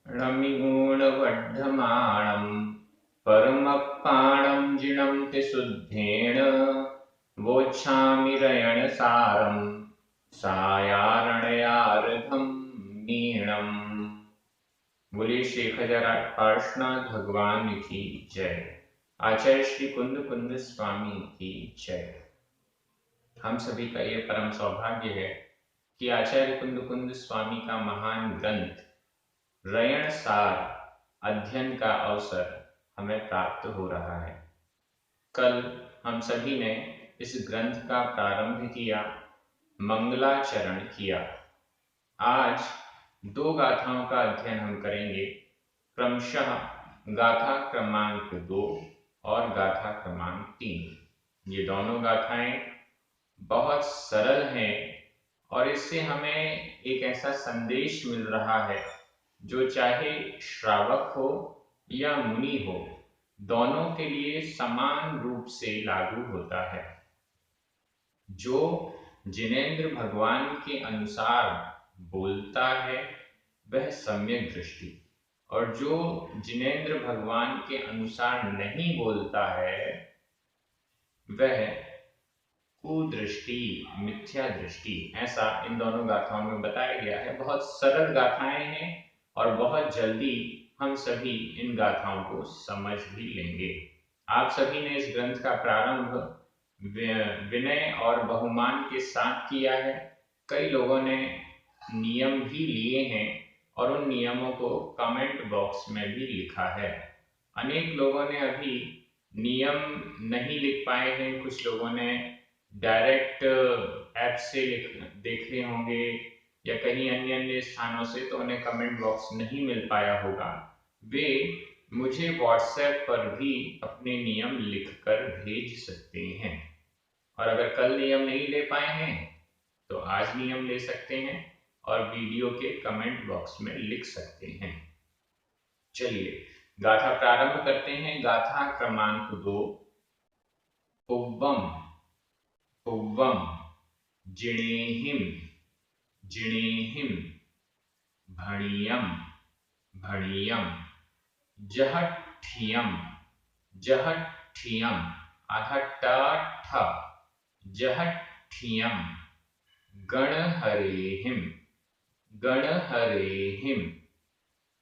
रमिगुणवर्धमाणं परमपाणं जिनं शुद्धेन वोच्छामि रयणसारं सायारणयार्धं मीणम्। बोलिए श्री खजराट पार्श्वनाथ भगवान की जय। आचार्य श्री कुंद कुंद स्वामी की जय। हम सभी का ये परम सौभाग्य है कि आचार्य कुंद कुंद स्वामी का महान ग्रंथ रयण सार अध्ययन का अवसर हमें प्राप्त हो रहा है। कल हम सभी ने इस ग्रंथ का प्रारंभ किया, मंगलाचरण किया। आज दो गाथाओं का अध्ययन हम करेंगे, क्रमशः गाथा क्रमांक 2 और गाथा क्रमांक 3। ये दोनों गाथाएं बहुत सरल हैं और इससे हमें एक ऐसा संदेश मिल रहा है जो चाहे श्रावक हो या मुनि हो, दोनों के लिए समान रूप से लागू होता है। जो जिनेंद्र भगवान के अनुसार बोलता है वह सम्यक दृष्टि, और जो जिनेंद्र भगवान के अनुसार नहीं बोलता है वह कुदृष्टि, मिथ्या दृष्टि, ऐसा इन दोनों गाथाओं में बताया गया है। बहुत सरल गाथाएं हैं और बहुत जल्दी हम सभी इन गाथाओं को समझ भी लेंगे। आप सभी ने इस ग्रंथ का प्रारंभ विनय और बहुमान के साथ किया है। कई लोगों ने नियम भी लिए हैं और उन नियमों को कमेंट बॉक्स में भी लिखा है। अनेक लोगों ने अभी नियम नहीं लिख पाए हैं। कुछ लोगों ने डायरेक्ट ऐप से देखे होंगे या कहीं अन्य अन्य स्थानों से, तो उन्हें कमेंट बॉक्स नहीं मिल पाया होगा। वे मुझे व्हाट्सएप पर भी अपने नियम लिखकर भेज सकते हैं, और अगर कल नियम नहीं ले पाए हैं तो आज नियम ले सकते हैं और वीडियो के कमेंट बॉक्स में लिख सकते हैं। चलिए गाथा प्रारंभ करते हैं। गाथा क्रमांक 2। पुव्वम पुव्वम जिणेहिं जिणेहिं भणियं भणियं जहठियं जहठियं आधा ट ठ जहठियं गणहरेहिं गणहरेहिं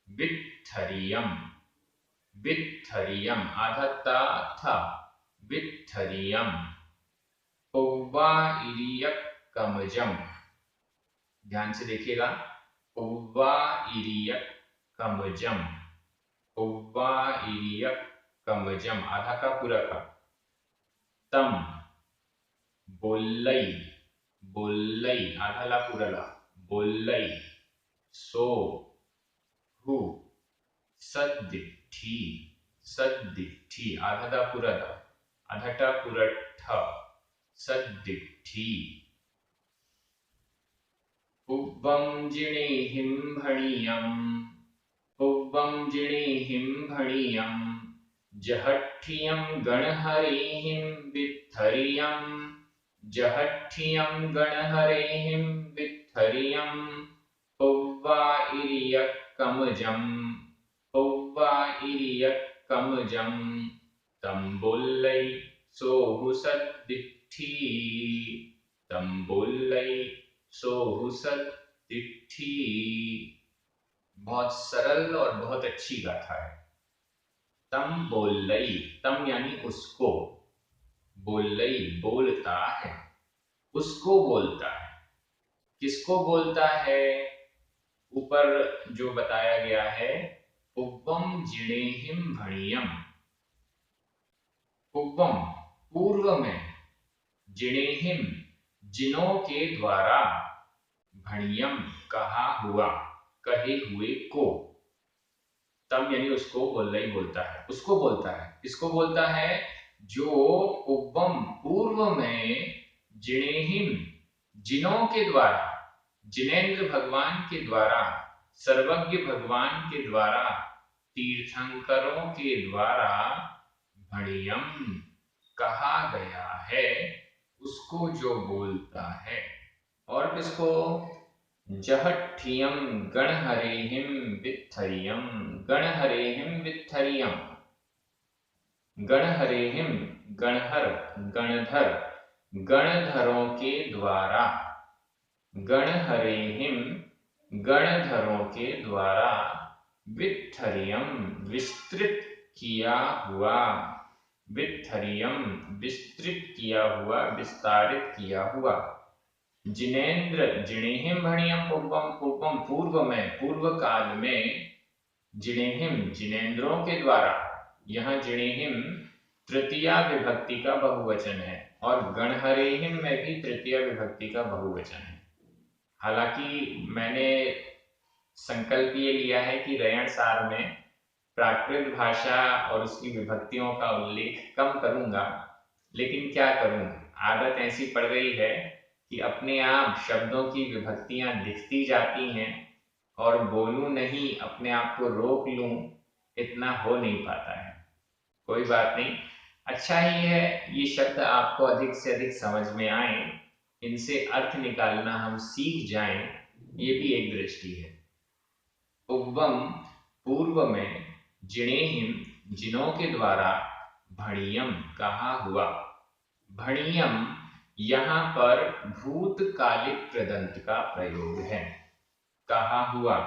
वित्थरियं वित्थरियं आधा त थ वित्थरियं पुव्वाइरियक्कमजं। ध्यान से देखिएगा, पुव्वाइरियक्कमजं, पुव्वाइरियक्कमजं आधा का पूरा का। तम बोल्लई बोल्लई आधा ला पूरा ला बोल्लई। सो हु सद्दिट्ठी सद्दिट्ठी आधा दा पूरा दा आधा टा पूरा ठ सद्दिट्ठी। पुव्वं जिणेहिं भणियं पुव्वं जिणेहिं भणियं जहठियं गणहरेहिं वित्थरियं जहठियं गणहरेहिं वित्थरियं पुव्वाइरियक्कमजं पुव्वाइरियक्कमजं तं बोल्लै सोऽहु सद्दिट्ठी तं बोल्लै सोऽहु सद्दिट्ठी। बहुत सरल और बहुत अच्छी गाथा है। तम बोल्लई, तम यानी उसको, बोल्लई बोलता है, उसको बोलता है। किसको बोलता है? ऊपर जो बताया गया है, पुव्वम जिणेहिं भणियं, पुव्वम पूर्व में, जिणेहिं जिनों के द्वारा, भणियं कहा हुआ, कहे हुए को। तम यानी उसको बोल्लई बोलता है, उसको बोलता है। किसको बोलता है? जो पुव्वम पूर्व में, जिणेहिं जिनों के द्वारा, जिनेंद्र भगवान के द्वारा, सर्वज्ञ भगवान के द्वारा, तीर्थंकरों के द्वारा भणियं कहा गया है, उसको जो बोलता है। और किसको? जहठियं गणहरेहिं वित्थरियं वित्थरियम, गणहरेहिम वित्थरियम। गणहरेहिम, गणहर, गणधर, गणधरों के द्वारा। गणहरेहिम, गणधरों के द्वारा। वित्थरियम, विस्तृत किया हुआ। वित्थरियम, विस्तृत किया हुआ, विस्तारित किया हुआ। जिनेन्द्र, जिणेहिम भणियम पूर्वम, पूर्वम पूर्व में, पूर्व काल में। जिणेहिम, जिनेन्द्रों के द्वारा। यहाँ जिणेहिम तृतीया विभक्ति का बहुवचन है और गणहरेहिम में भी तृतीया विभक्ति का बहुवचन है। हालांकि मैंने संकल्प ये लिया है कि रयण सार में प्राकृत भाषा और उसकी विभक्तियों का उल्लेख कम करूंगा, लेकिन क्या करूं, आदत ऐसी पड़ गई है कि अपने आप शब्दों की विभक्तियां दिखती जाती हैं और बोलूं नहीं, अपने आप को रोक लूं, इतना हो नहीं पाता है। कोई बात नहीं, अच्छा ही है ये शब्द आपको अधिक से अधिक समझ में आए, इनसे अर्थ निकालना हम सीख जाएं, ये भी एक दृष्टि है। पूर्वम, पूर्व में। जिणेहिम, जिनों के द्वारा। भणियम, कहा हुआ। भणियम यहाँ पर भूतकालिक कृदंत का प्रयोग है, कहा हुआ।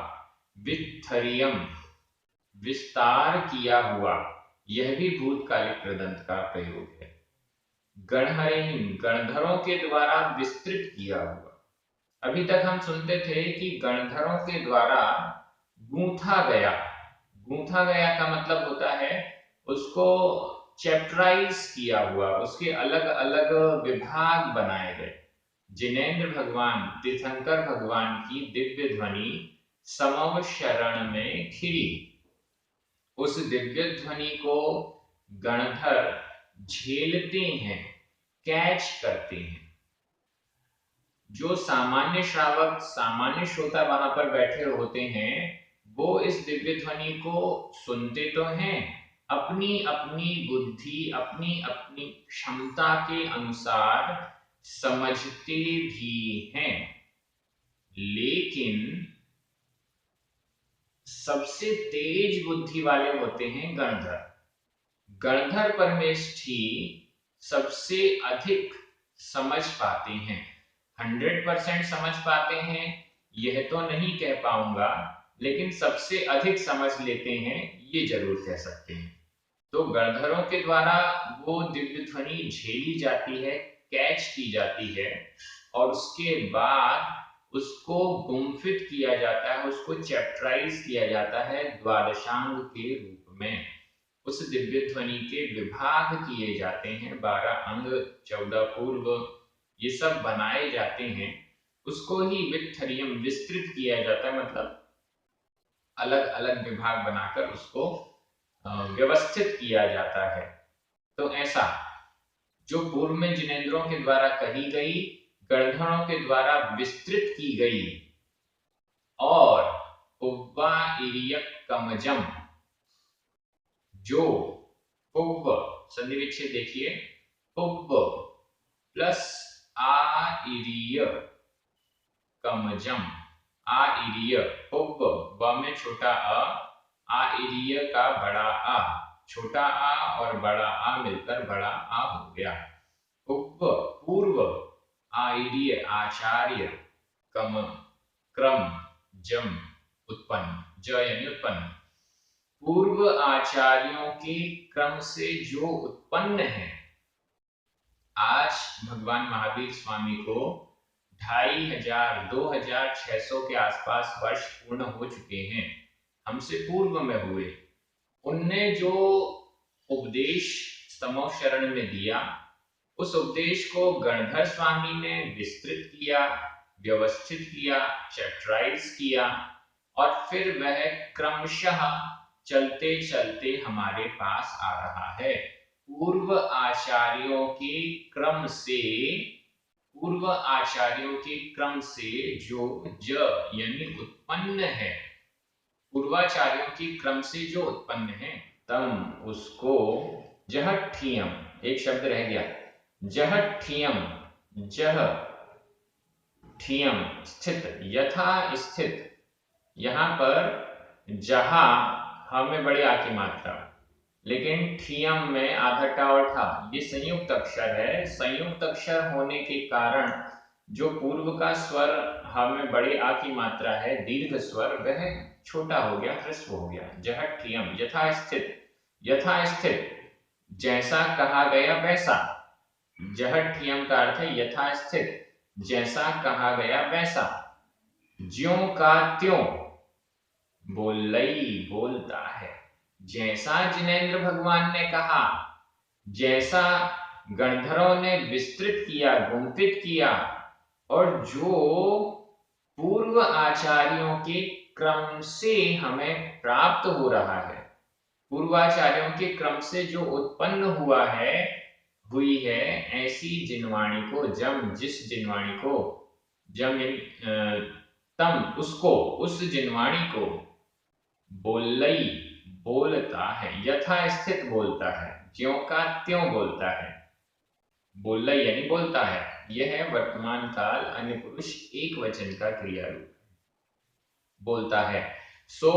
वित्थरियम, विस्तार किया हुआ, यह भी भूतकालिक कृदंत का प्रयोग है। गणहरेहिम, गणधरों के द्वारा विस्तृत किया हुआ। अभी तक हम सुनते थे कि गणधरों के द्वारा गूंथा गया। गूंथा गया का मतलब होता है उसको चैप्टराइज किया हुआ, उसके अलग अलग विभाग बनाए गए। जिनेन्द्र भगवान, तीर्थंकर भगवान की दिव्य ध्वनि समव शरण में खिरी। उस दिव्य ध्वनि को गणधर झेलते हैं, कैच करते हैं। जो सामान्य श्रावक, सामान्य श्रोता वहां पर बैठे होते हैं, वो इस दिव्य ध्वनि को सुनते तो हैं, अपनी अपनी बुद्धि, अपनी अपनी क्षमता के अनुसार समझते भी हैं, लेकिन सबसे तेज बुद्धि वाले होते हैं गणधर। गणधर परमेष्ठी सबसे अधिक समझ पाते हैं। 100% समझ पाते हैं यह तो नहीं कह पाऊंगा, लेकिन सबसे अधिक समझ लेते हैं ये जरूर कह सकते हैं। तो गणधरों के द्वारा वो दिव्य ध्वनि झेली जाती है, कैच की जाती है, और उसके बाद उसको गुम्फित किया जाता है, उसको चैप्टराइज किया जाता है द्वादशांग के रूप में। उस दिव्य ध्वनि के विभाग किए जाते हैं, 12 अंग, 14 पूर्व, ये सब बनाए जाते हैं। उसको ही वित्थरियम, विस्तृत किया जाता है, मतलब अलग अलग विभाग बनाकर उसको व्यवस्थित किया जाता है। तो ऐसा जो पूर्व में जिनेन्द्रों के द्वारा कही गई, गणधरों के द्वारा विस्तृत की गई, और उव्वा इरियक कमजम, जो पुव्व, संधि विच्छेद देखिए, पुव्व प्लस आ इरिय कमजम, आ इरिय, पुव्व, व में छोटा आ इरिय का बड़ा आ, छोटा आ और बड़ा आ मिलकर बड़ा आ हो गया। पुव्व, पूर्व, आइडिय, आचार्य, कम, क्रम, जम, उत्पन्न, ज यानी उत्पन्न। पूर्व आचार्यों के क्रम से जो उत्पन्न है। आज भगवान महावीर स्वामी को 2500, 2600 के आसपास वर्ष पूर्ण हो चुके हैं, हमसे पूर्व में हुए। उनने जो उपदेश समव शरण में दिया, उस उपदेश को गणधर स्वामी ने विस्तृत किया, व्यवस्थित किया, चैप्टराइज किया, और फिर वह क्रमशः चलते चलते हमारे पास आ रहा है। पूर्व आचार्यों के क्रम से, पूर्व आचार्यों के क्रम से जो ज यानी उत्पन्न है, पूर्वाचार्यों के क्रम से जो उत्पन्न है, तम उसको जहठियम, एक शब्द रह गया, जहठियम, जह ठियम स्थित, यथा स्थित। यहां पर जहा ह में बड़े आ की मात्रा, लेकिन ठियम में आधा टा और ठा, ये संयुक्त अक्षर है। संयुक्त अक्षर होने के कारण जो पूर्व का स्वर ह में बड़े आ की मात्रा है, दीर्घ स्वर, वह छोटा हो गया, ह्रस्व हो गया। जह ठियम यथास्थित, यथास्थित जैसा कहा गया वैसा। जह ठियम का अर्थ है यथास्थित, जैसा कहा गया वैसा। ज्यों का त्यों, बोलई बोलता है। जैसा जिनेंद्र भगवान ने कहा, जैसा गणधरों ने विस्तृत किया, गुंफित किया, और जो पूर्व आचार्यों के क्रम से हमें प्राप्त हो रहा है, पूर्वाचार्यों के क्रम से जो उत्पन्न हुआ है, हुई है, ऐसी जिनवाणी को, जम जिस जिनवाणी को, जम तम उसको, उस जिनवाणी को बोलई बोलता है, यथास्थित बोलता है, ज्यों का त्यों बोलता है। बोलई यानी बोलता है, यह है वर्तमान काल अन्य पुरुष एक वचन का क्रिया रूप। बोलता है। सो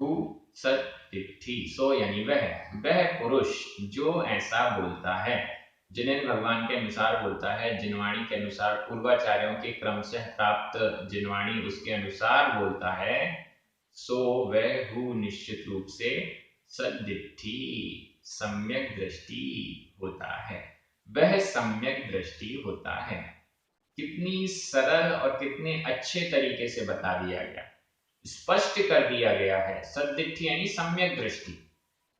हु सत्तिठी, सो यानी वह पुरुष जो ऐसा बोलता है, जिनेंद्र भगवान के अनुसार बोलता है, जिनवाणी के अनुसार, पूर्वाचार्यों के क्रम से प्राप्त जिनवाणी उसके अनुसार बोलता है, सो वह हु निश्चित रूप से सद्दिठी, सम्यक दृष्टि होता है। वह सम्यक दृष्टि होता है। कितनी सरल और कितने अच्छे तरीके से बता दिया गया, स्पष्ट कर दिया गया है। सद्दिठी यानी सम्यक दृष्टि,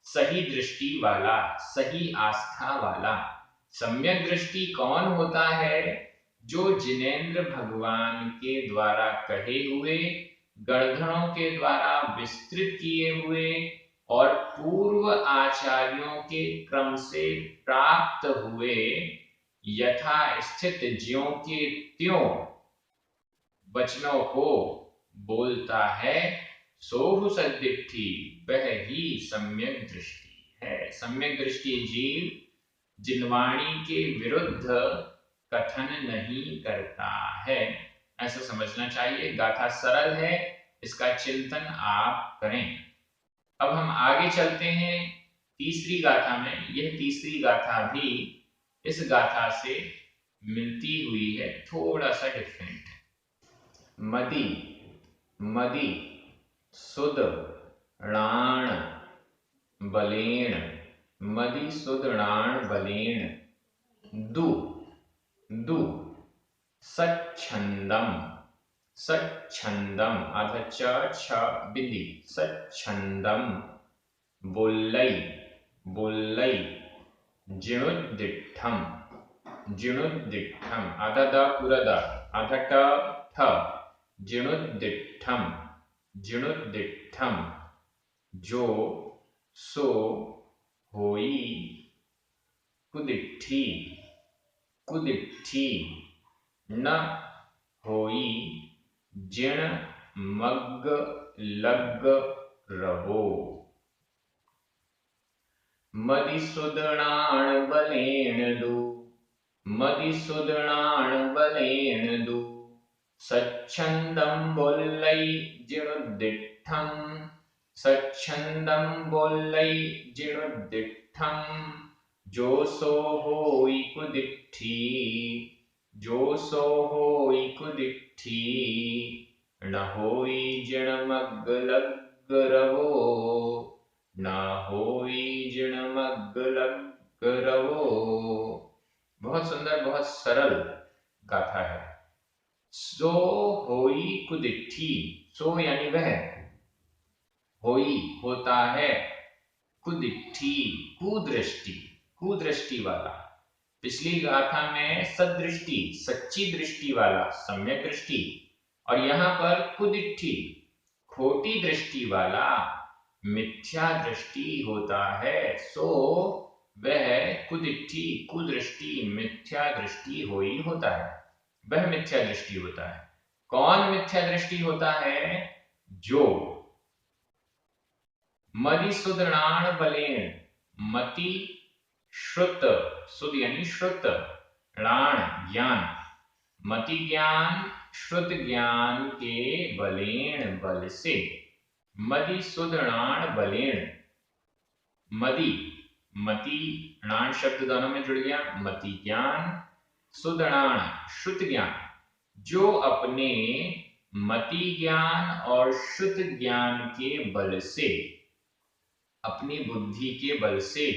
सही दृष्टि वाला, सही आस्था वाला। सम्यक दृष्टि कौन होता है? जो जिनेंद्र भगवान के द्वारा कहे हुए, गणधरों के द्वारा विस्तृत किए हुए और पूर्व आचार्यों के क्रम से प्राप्त हुए यथा स्थित ज्यों के त्यों वचनों को बोलता है। सोहु सद्दिठी, वह ही सम्यक दृष्टि है। सम्यक दृष्टि जीव जिनवाणी के विरुद्ध कथन नहीं करता है, ऐसा समझना चाहिए। गाथा सरल है, इसका चिंतन आप करें। अब हम आगे चलते हैं तीसरी गाथा में। यह तीसरी गाथा भी इस गाथा से मिलती हुई है, थोड़ा सा डिफरेंट है। मदी, मदी सुद णाण बलेण, मदी सुद णाण बलेण। दु, दु सच्छंदम, सच्छंदम आधा च छ बिंदी, सच्छंदम। बोलई, बोलई जिणुद्दिठम, जिणुद्दिठम आधा द पूरा द, आधा ट ठ, जिणुद्दिठम, जिणुद्दिठम। जो सो होई कुदिठी, कुदिठी। न होई जिण मग्ग लग्ग रहो। मदिसुदणाण बलेण दु, मदिसुदणाण बलेण दु। सच्छंदम बोलई जिणुद्दिठम, सच्छंदम बोलई जिणुद्दिठम। जो सो होई कुदिठी, जो सो होई कुदिठी। न होई जिण मग्ग लग्ग रवो, न होई जिण मग्ग लग्ग रवो। बहुत सुंदर, बहुत सरल गाथा है। सो होई कुदिठी, सो यानी वह, होई होता है, कुदिठी कुदृष्टि, कुदृष्टि वाला। पिछली गाथा में सदृष्टि, सच्ची दृष्टि वाला, सम्यक दृष्टि, और यहां पर कुदिठी, खोटी दृष्टि वाला, मिथ्या दृष्टि होता है। सो वह कुदिठी, कुदृष्टि, मिथ्या दृष्टि होई होता है, वह मिथ्या दृष्टि होता है। कौन मिथ्या दृष्टि होता है? जो मदि सुदृणाण बलेन, मति श्रुत, सुद यानी श्रुत, णाण ज्ञान, मति ज्ञान, श्रुत ज्ञान के बलेन बल से, मदि सुदृणाण बलेण। मदि, मति, णाण शब्द दोनों में जुड़ गया। मति ज्ञान, सुदृणाण श्रुत ज्ञान, जो अपने मति ज्ञान और श्रुत ज्ञान के बल से, अपनी बुद्धि के बल से,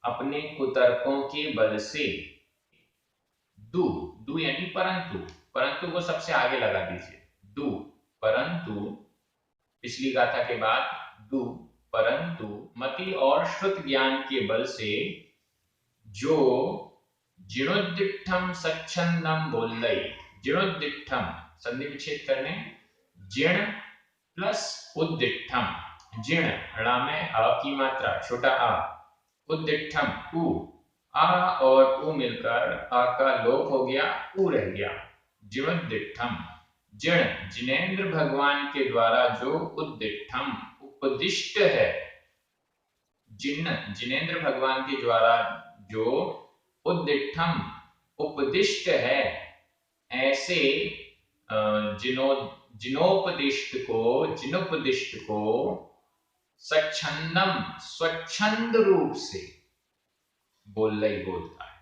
अपने कुतर्कों के बल से, दु, दु यानी परंतु, परंतु को सबसे आगे लगा दीजिए। दु परंतु, पिछली गाथा के बाद दु परंतु, मति और श्रुत ज्ञान के बल से जो जिणोद्दिठम सच्छंदम बोलई। जिणोद्दिठम संधि विच्छेद करने, जिण प्लस उद्दिठम, जिण ण में अ की मात्रा छोटा आ, उद्दिठम उ, आ और उ मिलकर आ का लोप हो गया, उ रह गया। जिणोद्दिठम, जिण जिनेन्द्र भगवान के द्वारा जो उद्दिठम उपदिष्ट है, जिनेन्द्र भगवान के द्वारा जो उद्दिठम उपदिष्ट है, ऐसे जिनोपदिष्ट को स्वच्छंदम स्वच्छंद रूप से बोलई बोलता है।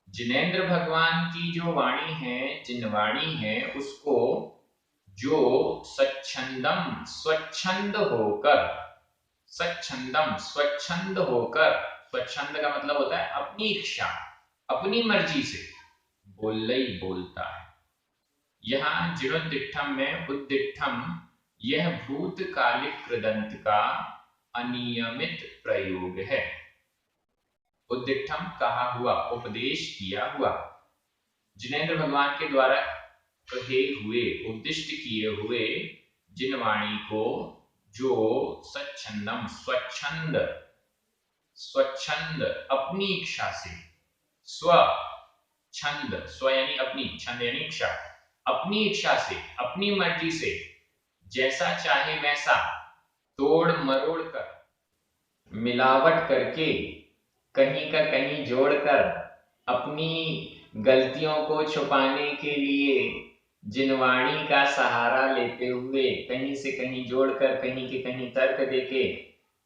जिनेन्द्र भगवान की जो वाणी है, जिनवाणी है, उसको जो स्वच्छंदम स्वच्छंद होकर, स्वच्छंदम स्वच्छंद होकर, स्वच्छंद का मतलब होता है अपनी इच्छा, अपनी मर्जी से बोलई बोलता है। यहाँ जिणोद्दिठम में उद्दिठम यह भूतकालिक कृदंत का अनियमित प्रयोग है। उद्दिठम कहा हुआ, उपदेश किया हुआ, जिनेन्द्र भगवान के द्वारा कहे हुए, उपदिष्ट किए हुए जिनवाणी को जो स्वच्छंदम स्वच्छंद, स्वच्छंद अपनी इच्छा से, स्व छंद, स्व यानी अपनी, छंद यानी इच्छा, अपनी इच्छा से, अपनी मर्जी से, जैसा चाहे वैसा तोड़ मरोड़ कर, मिलावट करके, कहीं का कहीं जोड़कर, अपनी गलतियों को छुपाने के लिए जिनवाणी का सहारा लेते हुए, कहीं से कहीं जोड़कर, कहीं के कहीं तर्क देके,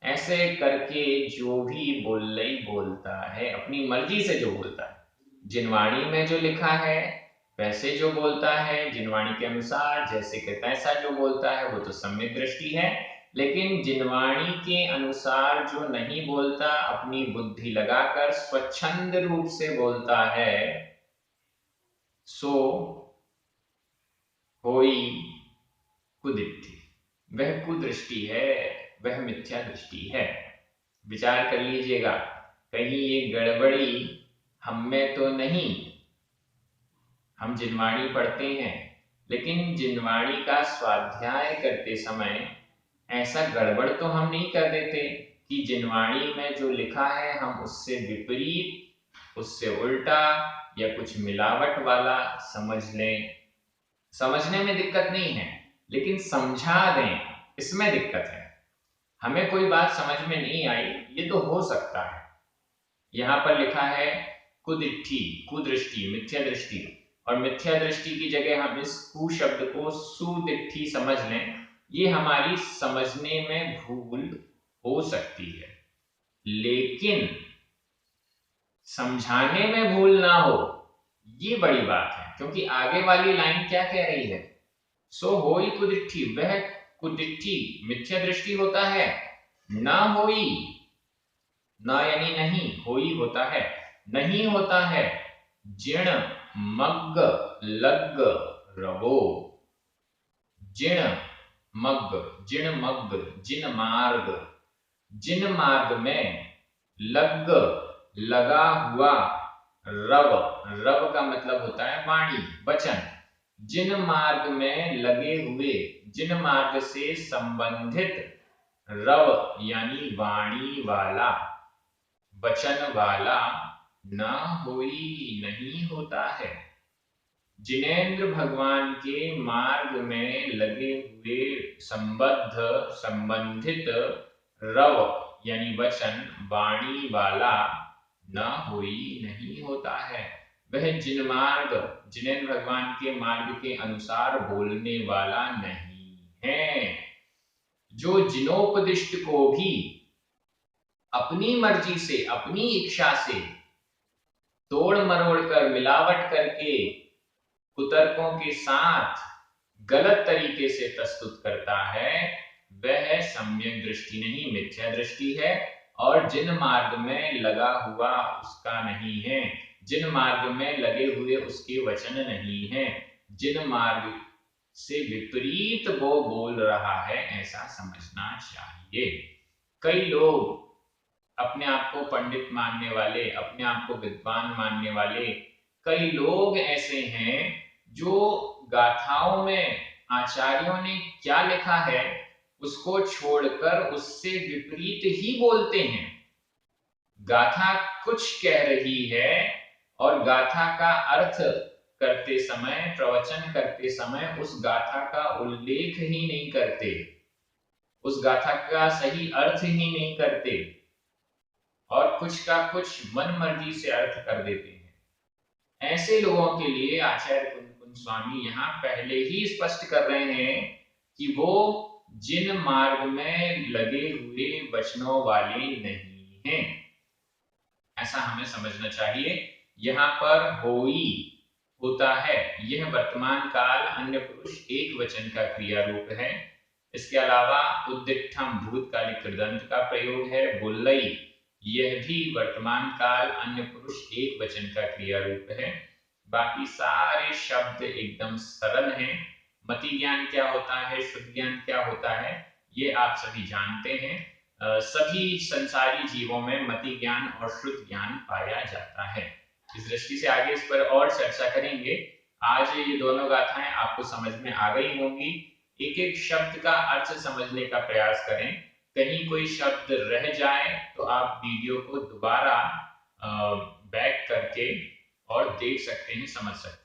ऐसे करके जो भी बोलई बोलता है, अपनी मर्जी से जो बोलता है, जिनवाणी में जो लिखा है वैसे जो बोलता है, जिनवाणी के अनुसार जैसे के तैसा जो बोलता है, वो तो सम्यक दृष्टि है। लेकिन जिनवाणी के अनुसार जो नहीं बोलता, अपनी बुद्धि लगाकर स्वच्छंद रूप से बोलता है, सो होई कुदिठि, वह कुदृष्टि है, वह मिथ्या दृष्टि है। विचार कर लीजिएगा, कहीं ये गड़बड़ी हम में तो नहीं। हम जिनवाणी पढ़ते हैं, लेकिन जिनवाणी का स्वाध्याय करते समय ऐसा गड़बड़ तो हम नहीं कर देते कि जिनवाणी में जो लिखा है हम उससे विपरीत, उससे उल्टा या कुछ मिलावट वाला समझ लें। समझने में दिक्कत नहीं है, लेकिन समझा दें, इसमें दिक्कत है। हमें कोई बात समझ में नहीं आई, ये तो हो सकता है। यहाँ पर लिखा है कुदिठि, कुदृष्टि, मिथ्या दृष्टि, और मिथ्या दृष्टि की जगह हम इस कु शब्द को सुदिठि समझ लें, ये हमारी समझने में भूल हो सकती है। लेकिन समझाने में भूल ना हो, ये बड़ी बात है। क्योंकि आगे वाली लाइन क्या कह रही है, सो होई कुदिठि, वह कुदिठि मिथ्या दृष्टि होता है, ना होई, ना यानी नहीं, होई होता है, नहीं होता है, जिण मग्ग लग्ग रवो, जिण मग्ग, जिण मग्ग, जिन मार्ग, जिन मार्ग में, लग्ग लगा हुआ, रव, रव का मतलब होता है वाणी, वचन, जिन मार्ग में लगे हुए, जिन मार्ग से संबंधित, रव यानी वाणी वाला, वचन वाला, ना होई नहीं होता है। जिनेन्द्र भगवान के मार्ग में लगे हुए संबद्ध, संबंधित रव यानी वचन, वाणी वाला, ना होई नहीं होता है। वह जिन मार्ग, जिनेन्द्र भगवान के मार्ग के अनुसार बोलने वाला नहीं है। जो जिनोपदिष्ट को भी अपनी मर्जी से, अपनी इच्छा से तोड़ मरोड़ कर, मिलावट करके, कुतर्कों के साथ गलत तरीके से प्रस्तुत करता है, वह सम्यक दृष्टि नहीं, मिथ्या दृष्टि है। और जिन मार्ग में लगा हुआ उसका नहीं है, जिन मार्ग में लगे हुए उसके वचन नहीं है, जिन मार्ग से विपरीत वो बोल रहा है, ऐसा समझना चाहिए। कई लोग अपने आप को पंडित मानने वाले, अपने आप को विद्वान मानने वाले कई लोग ऐसे हैं जो गाथाओं में आचार्यों ने क्या लिखा है उसको छोड़कर उससे विपरीत ही बोलते हैं। गाथा कुछ कह रही है और गाथा का अर्थ करते समय, प्रवचन करते समय उस गाथा का उल्लेख ही नहीं करते, उस गाथा का सही अर्थ ही नहीं करते और कुछ का कुछ मन मर्जी से अर्थ कर देते हैं। ऐसे लोगों के लिए आचार्य कुंद स्वामी यहाँ पहले ही स्पष्ट कर रहे हैं कि वो जिन मार्ग में लगे हुए वचनों वाले नहीं हैं, ऐसा हमें समझना चाहिए। यहाँ पर होई होता है, यह वर्तमान काल अन्य पुरुष एक वचन का क्रिया रूप है। इसके अलावा उद्दिष्टम भूतकालिक कृदंत का प्रयोग है। बुल्लई, यह भी वर्तमान काल अन्य पुरुष एक वचन का क्रिया रूप है। बाकी सारे शब्द एकदम सरल हैं। मति ज्ञान क्या होता है, शुद्ध ज्ञान क्या होता है, ये आप सभी जानते हैं। सभी संसारी जीवों में मति ज्ञान और शुद्ध ज्ञान पाया जाता है। इस दृष्टि से आगे इस पर और चर्चा करेंगे। आज ये दोनों गाथाएं आपको समझ में आ गई होंगी। एक एक शब्द का अर्थ समझने का प्रयास करें। कहीं कोई शब्द रह जाए तो आप वीडियो को दोबारा बैक करके और देख सकते हैं, समझ सकते हैं।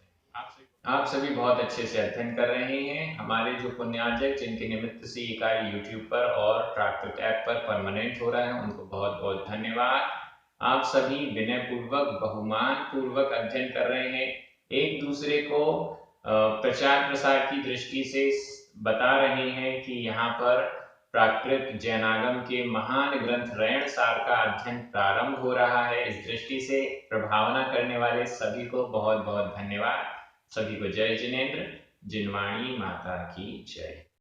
आप सभी बहुत अच्छे से अध्ययन कर रहे हैं। हमारे जो पुण्यार्जक जिनके निमित्त से ये कार्य यूट्यूब पर और प्राकृत ऐप पर परमानेंट हो रहा है, उनको बहुत बहुत धन्यवाद। आप सभी विनय पूर्वक, बहुमान पूर्वक अध्ययन कर रहे हैं। एक दूसरे को प्रचार प्रसार की दृष्टि से बता रहे हैं कि यहाँ पर प्राकृत जैनागम के महान ग्रंथ रैण सार का अध्ययन प्रारंभ हो रहा है। इस दृष्टि से प्रभावना करने वाले सभी को बहुत बहुत धन्यवाद। सभी को जय जिनेन्द्र। जिनवाणी माता की जय।